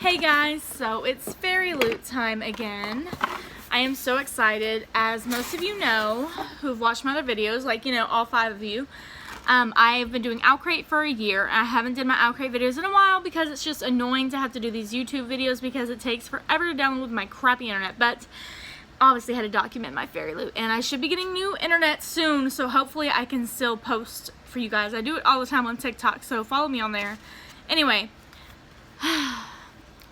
Hey guys, so it's Fairyloot time again. I am so excited. As most of you know who've watched my other videos, like all 5 of you, I've been doing Outcrate for a year. I haven't did my Outcrate videos in a while because it's just annoying to have to do these YouTube videos because it takes forever to download with my crappy internet, but obviously had to document my Fairyloot, and I should be getting new internet soon, so hopefully I can still post for you guys. I do it all the time on TikTok, so follow me on there. Anyway,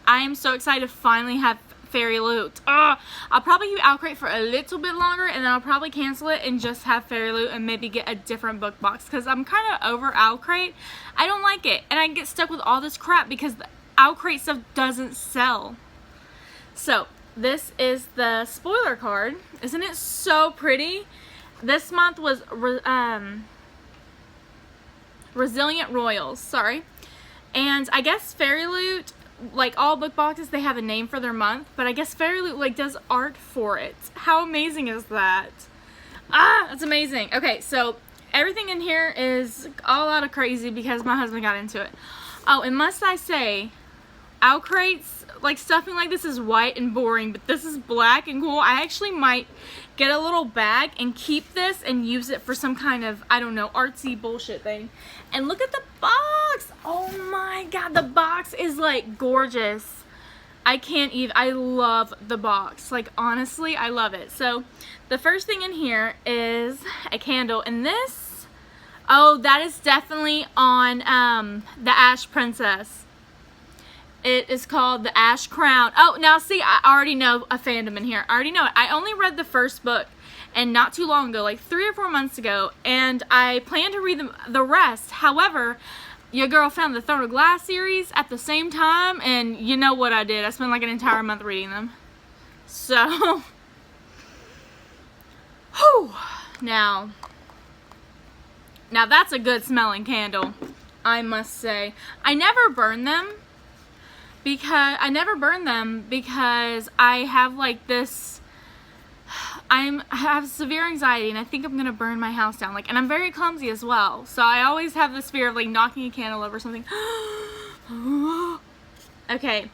I am so excited to finally have Fairyloot. I'll probably keep Outcrate for a little bit longer, and then I'll probably cancel it and just have Fairyloot and maybe get a different book box because I'm kind of over Outcrate. I don't like it, and I get stuck with all this crap because the Outcrate stuff doesn't sell. So this is the spoiler card. Isn't it so pretty? This month was Resilient Royals, sorry. And I guess Fairyloot, like all book boxes, they have a name for their month, but I guess Fairyloot like does art for it. How amazing is that? That's amazing. Okay, so everything in here is all out of crazy because my husband got into it. Oh, and must I say, Outcrates, like stuffing like this is white and boring, but this is black and cool. I actually might get a little bag and keep this and use it for some kind of, I don't know, artsy bullshit thing. And look at the box! Oh my god, the box is like gorgeous. I can't even, I love the box. Like honestly, I love it. So the first thing in here is a candle, and this, oh, that is definitely on the Ash Princess. It is called The Ash Crown. Oh, now see, I already know a fandom in here. I already know it. I only read the first book, and not too long ago, like 3 or 4 months ago, and I plan to read the rest. However, your girl found the Throne of Glass series at the same time, and you know what I did. I spent like an entire month reading them. So, whew. Now that's a good smelling candle, I must say. I never burn them. Because I have like this, I have severe anxiety, and I think I'm gonna burn my house down. Like, and I'm very clumsy as well, so I always have this fear of like knocking a candle over something. Okay.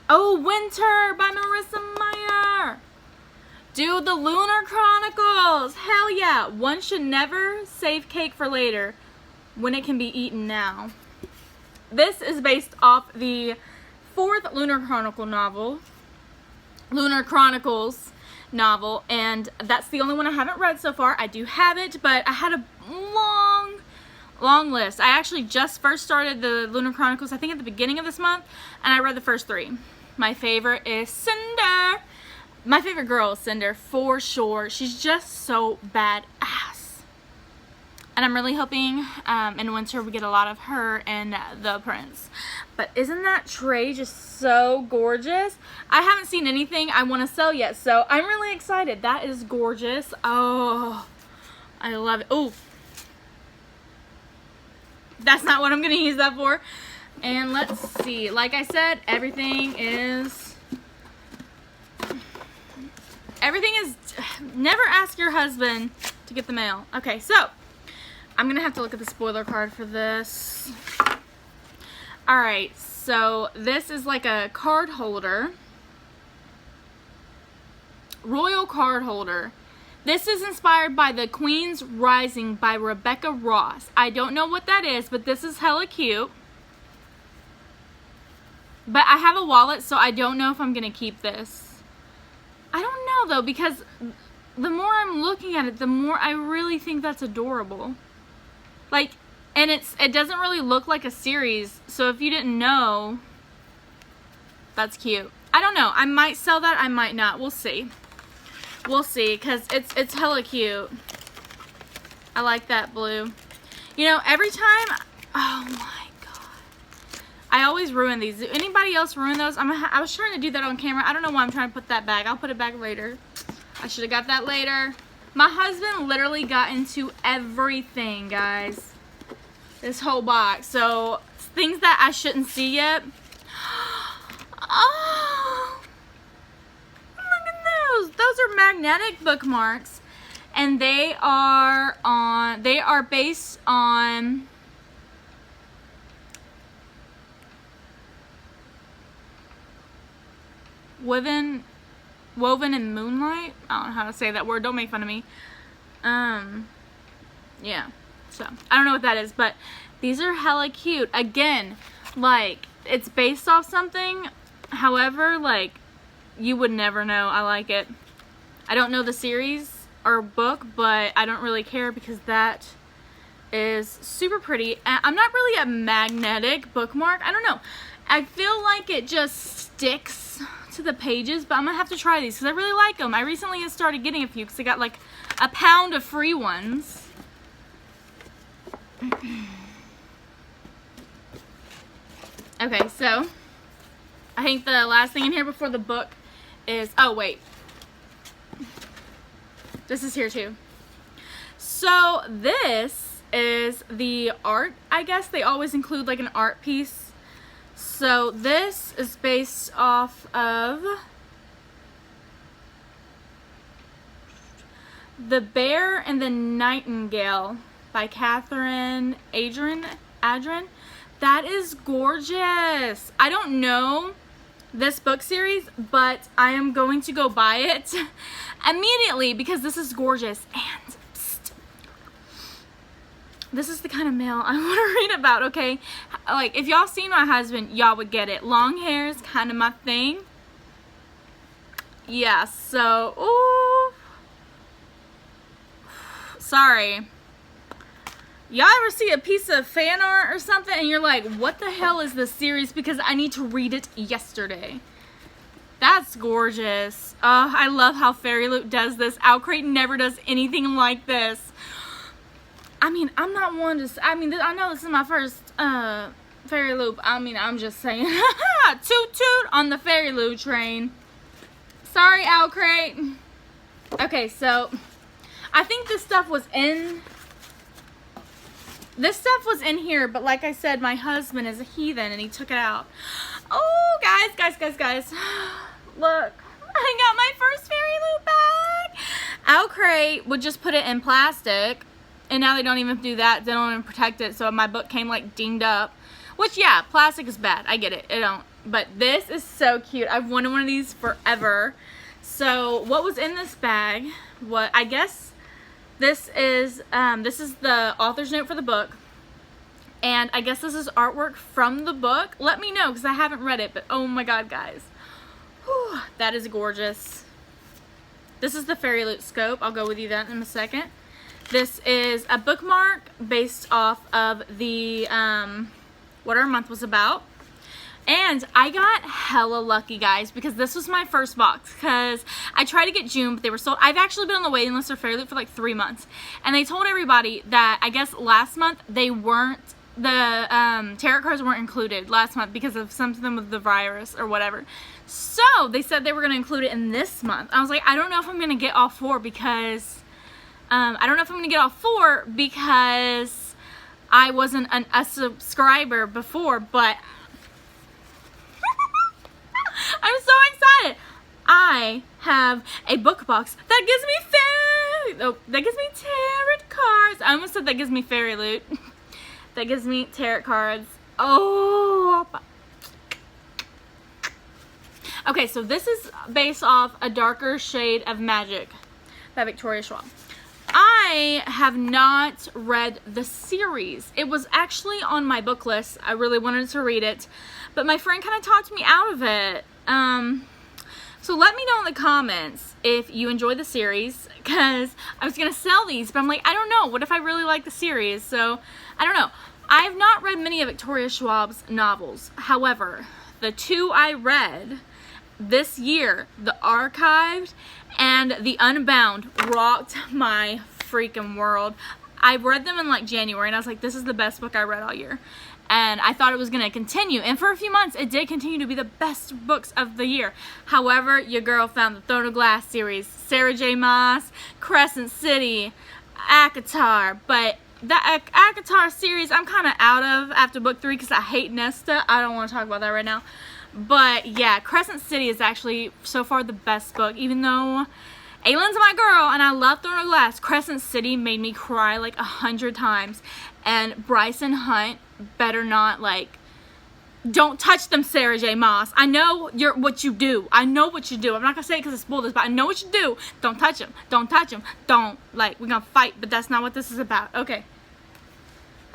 Oh, Winter by Marissa Meyer. Dude, the Lunar Chronicles. Hell yeah. One should never save cake for later when it can be eaten now. This is based off the 4th Lunar Chronicles novel, and that's the only one I haven't read so far. I do have it, but I had a long list. I actually just first started the Lunar Chronicles, I think at the beginning of this month, and I read the first 3. My favorite is Cinder. My favorite girl is Cinder, for sure. She's just so badass. And I'm really hoping in winter we get a lot of her and the prince. But isn't that tray just so gorgeous? I haven't seen anything I want to sell yet, so I'm really excited. That is gorgeous. Oh, I love it. Oh, that's not what I'm going to use that for. And let's see. Like I said, everything is, never ask your husband to get the mail. Okay, so I'm going to have to look at the spoiler card for this. Alright, so this is like a card holder. Royal card holder. This is inspired by The Queen's Rising by Rebecca Ross. I don't know what that is, but this is hella cute. But I have a wallet, so I don't know if I'm going to keep this. I don't know though, because the more I'm looking at it, the more I really think that's adorable. Like, and it doesn't really look like a series, so if you didn't know, that's cute. I don't know. I might sell that. I might not. We'll see. We'll see, because it's hella cute. I like that blue. You know, every time, oh my god. I always ruin these. Do anybody else ruin those? I was trying to do that on camera. I don't know why I'm trying to put that back. I'll put it back later. I should have got that later. My husband literally got into everything, guys. This whole box. So, things that I shouldn't see yet. Oh! Look at those. Those are magnetic bookmarks. And they are based on Woven in Moonlight. I don't know how to say that word. Don't make fun of me. Yeah. So, I don't know what that is, but these are hella cute. Again, like, it's based off something. However, like, you would never know. I like it. I don't know the series or book, but I don't really care because that is super pretty. I'm not really a magnetic bookmark. I don't know. I feel like it just sticks to the pages, but I'm gonna have to try these because I really like them. I recently started getting a few because I got like a pound of free ones. Okay, so I think the last thing in here before the book is, oh wait, this is here too. So this is the art, I guess. They always include like an art piece. So this is based off of The Bear and the Nightingale by Catherine Adrian. That is gorgeous. I don't know this book series, but I am going to go buy it immediately because this is gorgeous. And psst, this is the kind of mail I want to read about, okay? Like, if y'all seen my husband, y'all would get it. Long hair is kind of my thing. Yeah, so, ooh. Sorry. Y'all ever see a piece of fan art or something and you're like, what the hell is this series? Because I need to read it yesterday. That's gorgeous. I love how Fairyloot does this. Owlcrate never does anything like this. I mean, I'm not one to... I mean, I know this is my first Fairyloot. I mean, I'm just saying. Toot toot on the Fairyloot train. Sorry, Owlcrate. Okay, so I think this stuff was in... This stuff was in here, but like I said, my husband is a heathen and he took it out. Oh, guys. Look, I got my first Fairyloot bag. Owlcrate would just put it in plastic, and now they don't even do that. They don't even protect it, so my book came like dinged up. Which, yeah, plastic is bad. I get it. It don't. But this is so cute. I've wanted one of these forever. So, what was in this bag? What, I guess... This is the author's note for the book, and I guess this is artwork from the book. Let me know, because I haven't read it, but oh my god, guys. Whew, that is gorgeous. This is the Fairyloot scope. I'll go with you that in a second. This is a bookmark based off of the, what our month was about. And I got hella lucky, guys, because this was my first box. Because I tried to get June, but they were sold. I've actually been on the waiting list for Fairyloot for like 3 months. And they told everybody that, I guess, last month they weren't, the tarot cards weren't included last month because of something with the virus or whatever. So they said they were going to include it in this month. I was like, I don't know if I'm going to get all 4 because, I wasn't a subscriber before, but... I'm so excited. I have a book box that gives me tarot cards. I almost said that gives me Fairyloot. That gives me tarot cards. Oh. Okay, so this is based off A Darker Shade of Magic by Victoria Schwab. I have not read the series. It was actually on my book list. I really wanted to read it, but my friend kind of talked me out of it. So let me know in the comments if you enjoy the series, because I was going to sell these, but I'm like, I don't know. What if I really like the series? So, I don't know. I have not read many of Victoria Schwab's novels. However, the 2 I read this year, The Archived and The Unbound, rocked my freaking world. I read them in like January, and I was like, this is the best book I read all year. And I thought it was going to continue. And for a few months, it did continue to be the best books of the year. However, your girl found the Throne of Glass series, Sarah J. Maas, Crescent City, ACOTAR. But the ACOTAR series, I'm kind of out of after book 3 because I hate Nesta. I don't want to talk about that right now. But yeah, Crescent City is actually so far the best book. Even though Aylin's my girl and I love Throne of Glass, Crescent City made me cry like 100 times. And Bryson Hunt better not like Don't touch them, Sarah J. Maas. I know what you do. I know what you do. I'm not going to say it because it's spoilers, but I know what you do. Don't touch them. Don't touch them. Don't. Like, we're going to fight, but that's not what this is about. Okay.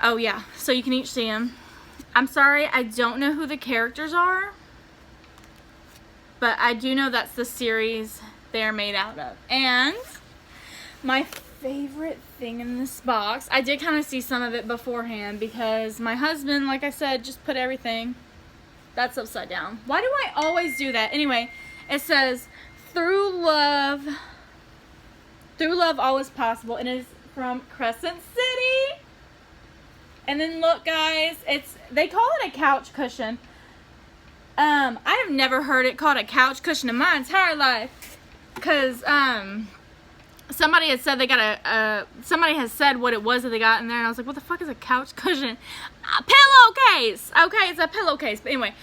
Oh, yeah. So you can each see them. I'm sorry, I don't know who the characters are, but I do know that's the series they're made out of. And my favorite thing in this box, I did kind of see some of it beforehand because my husband, like I said, just put everything. That's upside down. Why do I always do that? Anyway, it says, through love all is possible, and it is from Crescent City. And then look, guys, they call it a couch cushion. I have never heard it called a couch cushion in my entire life, because somebody had said they got somebody has said what it was that they got in there, and I was like, what the fuck is a couch cushion? A pillowcase. Okay, it's a pillowcase. But anyway,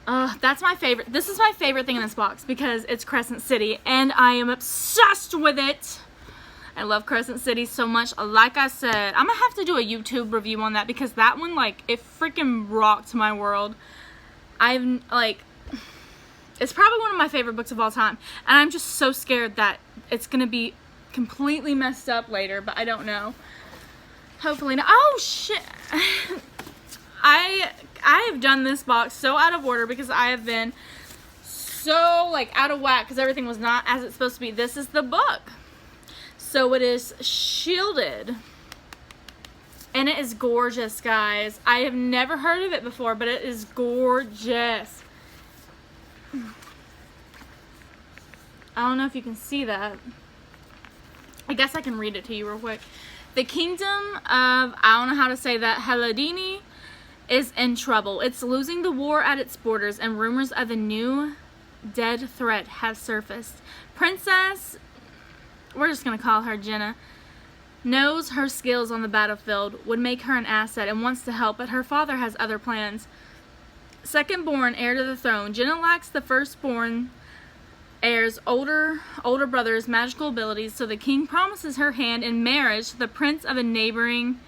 that's my favorite. This is my favorite thing in this box because it's Crescent City, and I am obsessed with it. I love Crescent City so much. Like I said, I'm gonna have to do a YouTube review on that because that one, like, it freaking rocked my world. It's probably one of my favorite books of all time, and I'm just so scared that it's gonna be completely messed up later, but I don't know. Hopefully not. Oh shit. I have done this box so out of order because I have been so, like, out of whack because everything was not as it's supposed to be. This is the book. So it is shielded, and it is gorgeous, guys. I have never heard of it before, but it is gorgeous. I don't know if you can see that. I guess I can read it to you real quick. The kingdom of, I don't know how to say that, Heladini is in trouble. It's losing the war at its borders, and rumors of a new dead threat have surfaced. Princess, we're just going to call her Jenna, knows her skills on the battlefield would make her an asset and wants to help, but her father has other plans. Second-born heir to the throne, Jenna lacks the firstborn heir's older brother's magical abilities, so the king promises her hand in marriage to the prince of a neighboring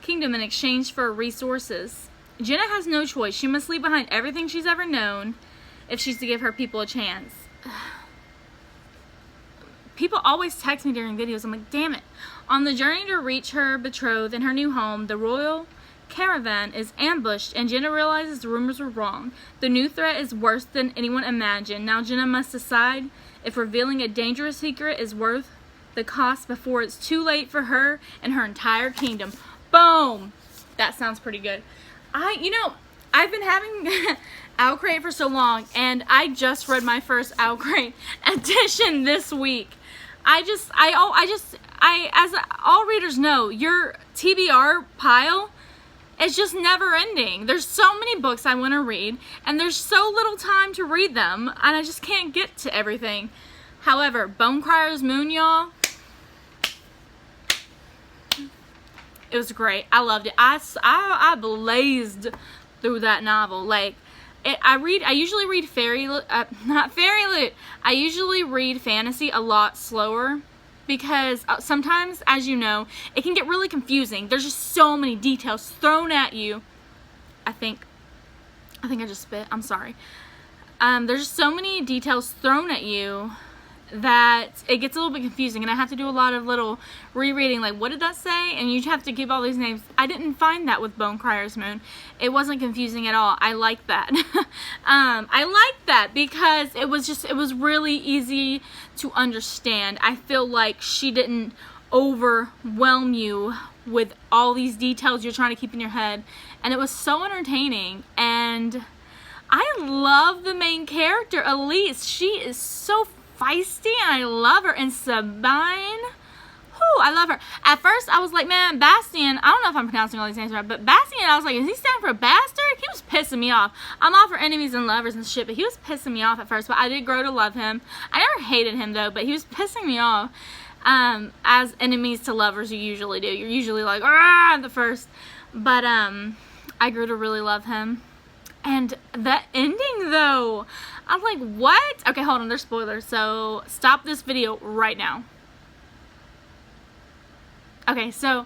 kingdom in exchange for resources. Jenna has no choice. She must leave behind everything she's ever known if she's to give her people a chance. People always text me during videos. I'm like, damn it. On the journey to reach her betrothed in her new home, the royal caravan is ambushed, and Jenna realizes the rumors were wrong. The new threat is worse than anyone imagined. Now Jenna must decide if revealing a dangerous secret is worth the cost before it's too late for her and her entire kingdom. Boom! That sounds pretty good. I've been having Owlcrate for so long, and I just read my first Owlcrate edition this week. As all readers know, your TBR pile is just never ending. There's so many books I want to read, and there's so little time to read them, and I just can't get to everything. However, Bonecryer's Moon, y'all, it was great. I loved it. I blazed through that novel. Like, I usually read not Fairyloot. I usually read fantasy a lot slower because sometimes, as you know, it can get really confusing. There's just so many details thrown at you. I think I just spit. I'm sorry. There's just so many details thrown at you that it gets a little bit confusing, and I have to do a lot of little rereading, like, what did that say? And you have to give all these names. I didn't find that with Bonecryer's Moon. It wasn't confusing at all. I like that. I like that because it was really easy to understand. I feel like she didn't overwhelm you with all these details you're trying to keep in your head, and it was so entertaining. And I love the main character, Elise. She is so feisty, and I love her. And Sabine, I love her. At first, I was like, man, Bastian, I don't know if I'm pronouncing all these names right, but Bastian, I was like, is he standing for bastard? He was pissing me off. I'm all for enemies and lovers and shit, but he was pissing me off at first, but I did grow to love him. I never hated him, though, but he was pissing me off. As enemies to lovers, you usually do. You're usually like, ah, at the first. But, I grew to really love him. And the ending, though, I'm like, what? Okay, hold on, there's spoilers, so stop this video right now. Okay, so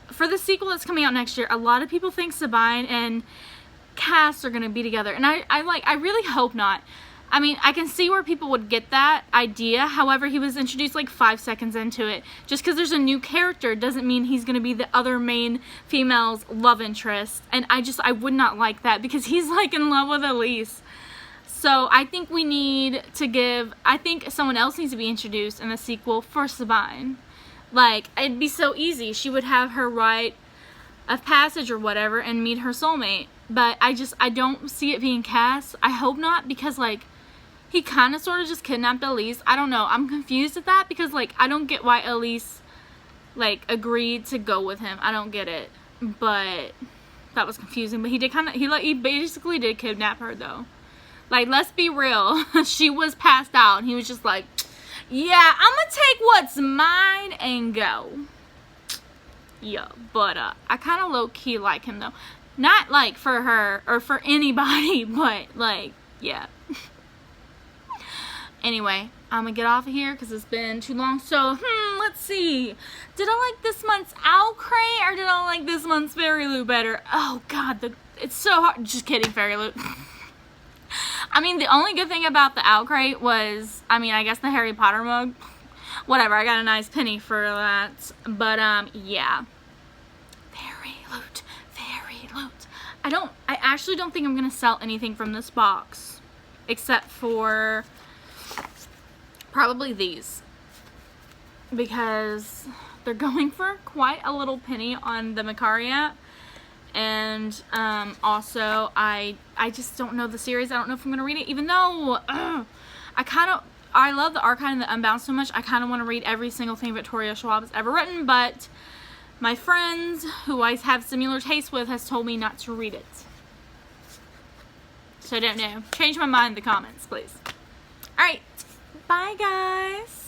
for the sequel that's coming out next year, a lot of people think Sabine and casts are gonna be together, and I really hope not. I mean, I can see where people would get that idea. However, he was introduced like 5 seconds into it. Just because there's a new character doesn't mean he's going to be the other main female's love interest. And I would not like that, because he's like in love with Elise. So I think I think someone else needs to be introduced in the sequel for Sabine. Like, it'd be so easy. She would have her rite of passage or whatever and meet her soulmate. But I don't see it being Cass. I hope not, because like, he kind of sort of just kidnapped Elise. I don't know. I'm confused at that, because like, I don't get why Elise like agreed to go with him. I don't get it. But that was confusing. But he basically did kidnap her though. Like, let's be real. She was passed out and he was just like, yeah, I'm gonna take what's mine and go. Yeah, but I kind of low-key like him though. Not like for her or for anybody, but like, yeah. Anyway, I'm gonna get off of here because it's been too long. So, let's see. Did I like this month's Owl Crate or did I like this month's Fairyloot better? Oh God, it's so hard. Just kidding, Fairyloot. I mean, the only good thing about the Owl Crate was, I mean, I guess the Harry Potter mug. Whatever, I got a nice penny for that. But yeah. Fairyloot. I actually don't think I'm gonna sell anything from this box, except for probably these, because they're going for quite a little penny on the Mercari app. And also I just don't know the series. I don't know if I'm gonna read it, even though I love the Archive and the Unbound so much. I kind of want to read every single thing Victoria Schwab has ever written, but my friends who I have similar tastes with has told me not to read it. So I don't know. Change my mind in the comments, please. Alright. Bye, guys.